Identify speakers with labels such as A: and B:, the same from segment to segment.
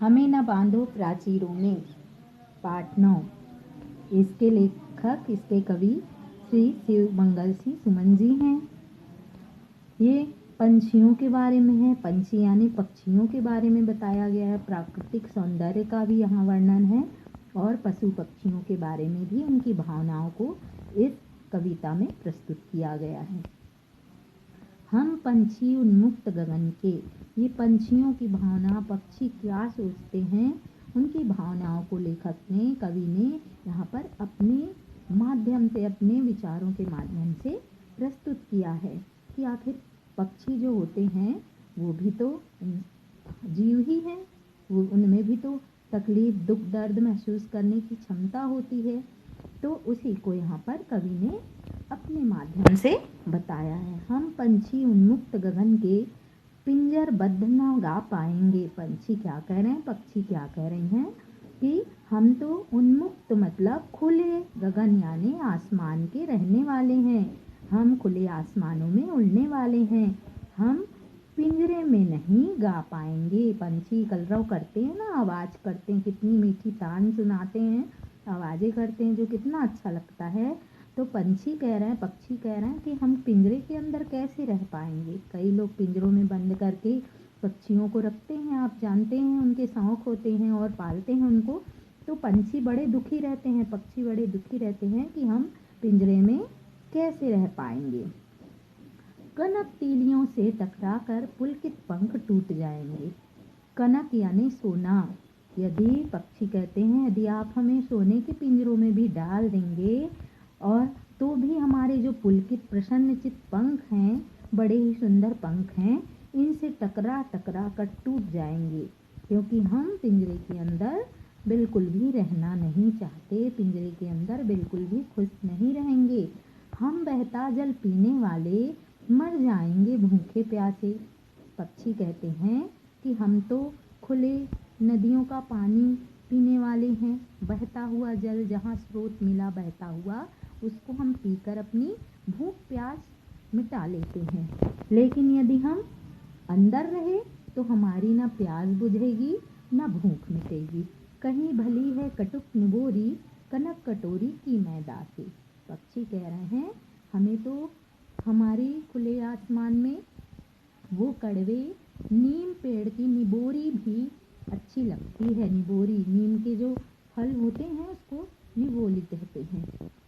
A: हमें न बांधो प्राचीरों में। पाठ 9। इसके लेखक, इसके कवि श्री शिव मंगल सिंह सुमन जी हैं। ये पंछियों के बारे में है। पंछी यानी पक्षियों के बारे में बताया गया है। प्राकृतिक सौंदर्य का भी यहाँ वर्णन है और पशु पक्षियों के बारे में भी उनकी भावनाओं को इस कविता में प्रस्तुत किया गया है। हम पंछी उन्मुक्त गगन के। ये पंछियों की भावना, पक्षी क्या सोचते हैं, उनकी भावनाओं को लेखक ने, कवि ने यहाँ पर अपने माध्यम से, अपने विचारों के माध्यम से प्रस्तुत किया है कि आखिर पक्षी जो होते हैं वो भी तो जीव ही हैं। वो उनमें भी तो तकलीफ, दुख, दर्द महसूस करने की क्षमता होती है। तो उसी को यहाँ पर कवि ने अपने माध्यम से बताया है। हम पंछी उन्मुक्त गगन के, पिंजरबद्ध न गा पाएंगे। पंछी क्या कह रहे हैं, पक्षी क्या कह रहे हैं कि हम तो उन्मुक्त मतलब खुले गगन यानी आसमान के रहने वाले हैं। हम खुले आसमानों में उड़ने वाले हैं। हम पिंजरे में नहीं गा पाएंगे। पंछी कलरव करते हैं ना, आवाज़ करते हैं, कितनी मीठी तान सुनाते हैं, आवाज़ें करते हैं जो कितना अच्छा लगता है। तो पंछी कह रहे हैं, पक्षी कह रहे हैं कि हम पिंजरे के अंदर कैसे रह पाएंगे। कई लोग पिंजरों में बंद करके पक्षियों को रखते हैं, आप जानते हैं, उनके शौक होते हैं और पालते हैं उनको। तो पंछी बड़े दुखी रहते हैं, पक्षी बड़े दुखी रहते हैं कि हम पिंजरे में कैसे रह पाएंगे। कनक तीलियों से टकराकर पुलकित पंख टूट जाएंगे। कनक यानी सोना। यदि पक्षी कहते हैं यदि आप हमें सोने के पिंजरों में भी डाल देंगे और तो भी हमारे जो पुलकित प्रसन्नचित पंख हैं, बड़े ही सुंदर पंख हैं, इनसे टकरा टकरा कर टूट जाएंगे, क्योंकि हम पिंजरे के अंदर बिल्कुल भी रहना नहीं चाहते। पिंजरे के अंदर बिल्कुल भी खुश नहीं रहेंगे। हम बहता जल पीने वाले मर जाएंगे भूखे प्यासे। पक्षी कहते हैं कि हम तो खुले नदियों का पानी पीने वाले हैं। बहता हुआ जल, जहाँ स्रोत मिला बहता हुआ, उसको हम पीकर अपनी भूख प्यास मिटा लेते हैं। लेकिन यदि हम अंदर रहे तो हमारी ना प्यास बुझेगी ना भूख मिटेगी। कहीं भली है कटुक निबोरी, कनक कटोरी की मैं दासी। पक्षी कह रहे हैं हमें तो हमारी खुले आसमान में वो कड़वे नीम पेड़ की निबोरी भी अच्छी लगती है। निबोरी, नीम के जो फल होते हैं उसको निबोली कहते हैं,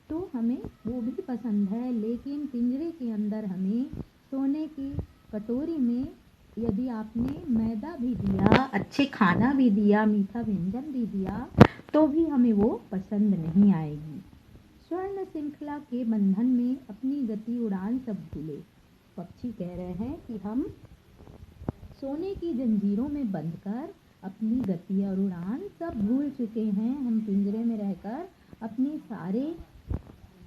A: तो हमें वो भी पसंद है। लेकिन पिंजरे के अंदर हमें सोने की कटोरी में यदि आपने मैदा भी दिया, अच्छे खाना भी दिया, मीठा व्यंजन भी दिया, तो भी हमें वो पसंद नहीं आएगी। स्वर्ण श्रृंखला के बंधन में अपनी गति उड़ान सब भूले। पक्षी कह रहे हैं कि हम सोने की जंजीरों में बंधकर अपनी गति और उड़ान सब भूल चुके हैं। हम पिंजरे में रहकर अपनी सारे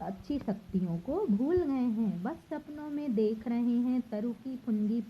A: अच्छी शक्तियों को भूल गए हैं। बस सपनों में देख रहे हैं तरु की फुनगी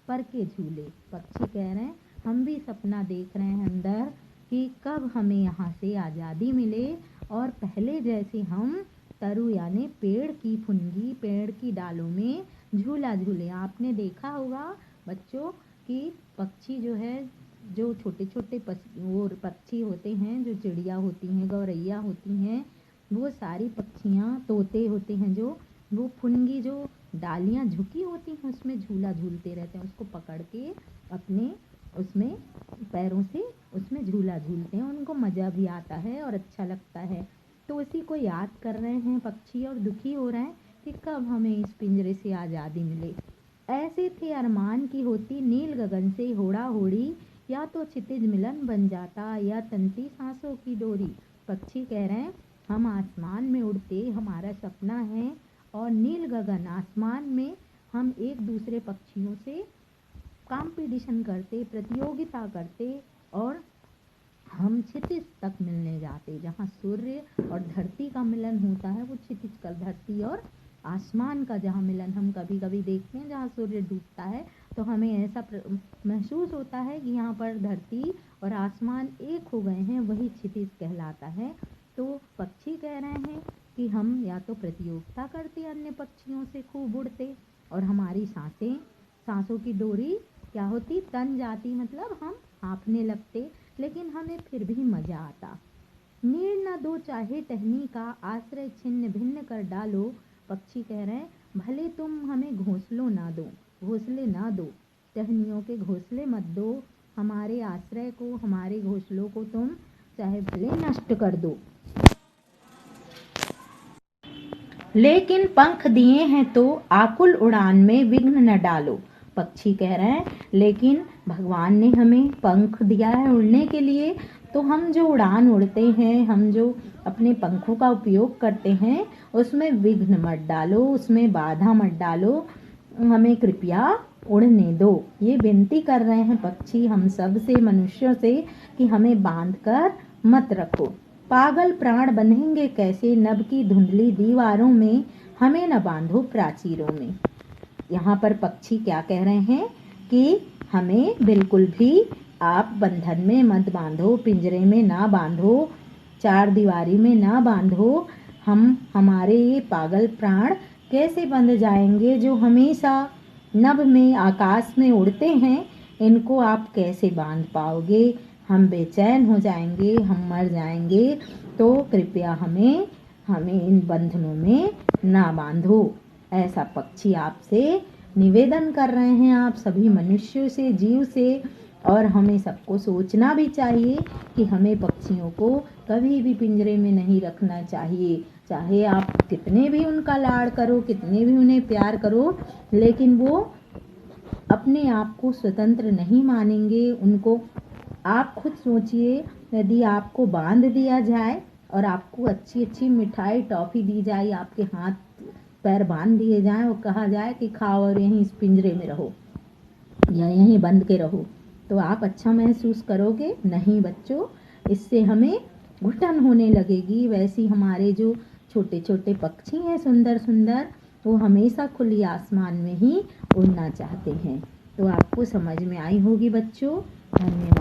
A: पर के झूले। पक्षी कह रहे हैं हम भी सपना देख रहे हैं अंदर कि कब हमें यहाँ से आज़ादी मिले और पहले जैसे हम तरु यानी पेड़ की फुनगी, पेड़ की डालों में झूला झूले। आपने देखा होगा बच्चों कि पक्षी जो है, जो छोटे छोटे वो पक्षी होते हैं, जो चिड़िया होती हैं, गौरैया होती हैं, वो सारी पक्षियाँ, तोते होते हैं जो, वो फुनगी जो डालियाँ झुकी होती हैं उसमें झूला झूलते रहते हैं। उसको पकड़ के अपने उसमें पैरों से उसमें झूला झूलते हैं। उनको मज़ा भी आता है और अच्छा लगता है। तो उसी को याद कर रहे हैं पक्षी और दुखी हो रहे हैं कि कब हमें इस पिंजरे से आज़ादी मिले। ऐसे थे अरमान की होती नील गगन से होड़ा होड़ी, या तो क्षितिज मिलन बन जाता या तंती सांसों की डोरी। पक्षी कह रहे हैं हम आसमान में उड़ते, हमारा सपना है, और नील गगन आसमान में हम एक दूसरे पक्षियों से कंपटीशन करते, प्रतियोगिता करते और हम क्षितिज तक मिलने जाते। जहाँ सूर्य और धरती का मिलन होता है वो क्षितिज का, धरती और आसमान का जहाँ मिलन हम कभी कभी देखते हैं, जहाँ सूर्य डूबता है तो हमें ऐसा महसूस होता है कि यहाँ पर धरती और आसमान एक हो गए हैं, वही क्षितिज कहलाता है। तो पक्षी कह रहे हैं कि हम या तो प्रतियोगिता करते अन्य पक्षियों से, खूब उड़ते, और हमारी सांसों की डोरी क्या होती, तन जाती, मतलब हम हाँफने लगते, लेकिन हमें फिर भी मजा आता। नीड़ न दो चाहे टहनी का, आश्रय छिन्न भिन्न कर डालो। पक्षी कह रहे हैं भले तुम हमें घोंसले ना दो, टहनियों के घोंसले मत दो, हमारे आश्रय को, हमारे घोंसलों को तुम चाहे भले नष्ट कर दो, लेकिन पंख दिए हैं तो आकुल उड़ान में विघ्न न डालो। पक्षी कह रहे हैं लेकिन भगवान ने हमें पंख दिया है उड़ने के लिए, तो हम जो उड़ान उड़ते हैं, हम जो अपने पंखों का उपयोग करते हैं, उसमें विघ्न मत डालो, उसमें बाधा मत डालो, हमें कृपया उड़ने दो। ये विनती कर रहे हैं पक्षी हम सब से, मनुष्यों से, कि हमें बांध कर मत रखो। पागल प्राण बंधेंगे कैसे, नभ की धुंधली दीवारों में, हमें न बांधो प्राचीरों में। यहाँ पर पक्षी क्या कह रहे हैं कि हमें बिल्कुल भी आप बंधन में मत बांधो, पिंजरे में ना बांधो, चार दीवारी में ना बांधो। हमारे ये पागल प्राण कैसे बंध जाएंगे जो हमेशा नभ में, आकाश में उड़ते हैं, इनको आप कैसे बांध पाओगे? हम बेचैन हो जाएंगे, हम मर जाएंगे, तो कृपया हमें इन बंधनों में ना बांधो। ऐसा पक्षी आपसे निवेदन कर रहे हैं, आप सभी मनुष्यों से, जीव से। और हमें सबको सोचना भी चाहिए कि हमें पक्षियों को कभी भी पिंजरे में नहीं रखना चाहिए। चाहे आप कितने भी उनका लाड़ करो, कितने भी उन्हें प्यार करो, लेकिन वो अपने आप को स्वतंत्र नहीं मानेंगे। उनको आप खुद सोचिए, यदि आपको बांध दिया जाए और आपको अच्छी अच्छी मिठाई, टॉफ़ी दी जाए, आपके हाथ पैर बांध दिए जाएं और कहा जाए कि खाओ और यहीं इस पिंजरे में रहो या यहीं बंद के रहो, तो आप अच्छा महसूस करोगे? नहीं बच्चों, इससे हमें घुटन होने लगेगी। वैसे हमारे जो छोटे छोटे पक्षी हैं सुंदर सुंदर, वो हमेशा खुली आसमान में ही उड़ना चाहते हैं। तो आपको समझ में आई होगी बच्चों। धन्यवाद।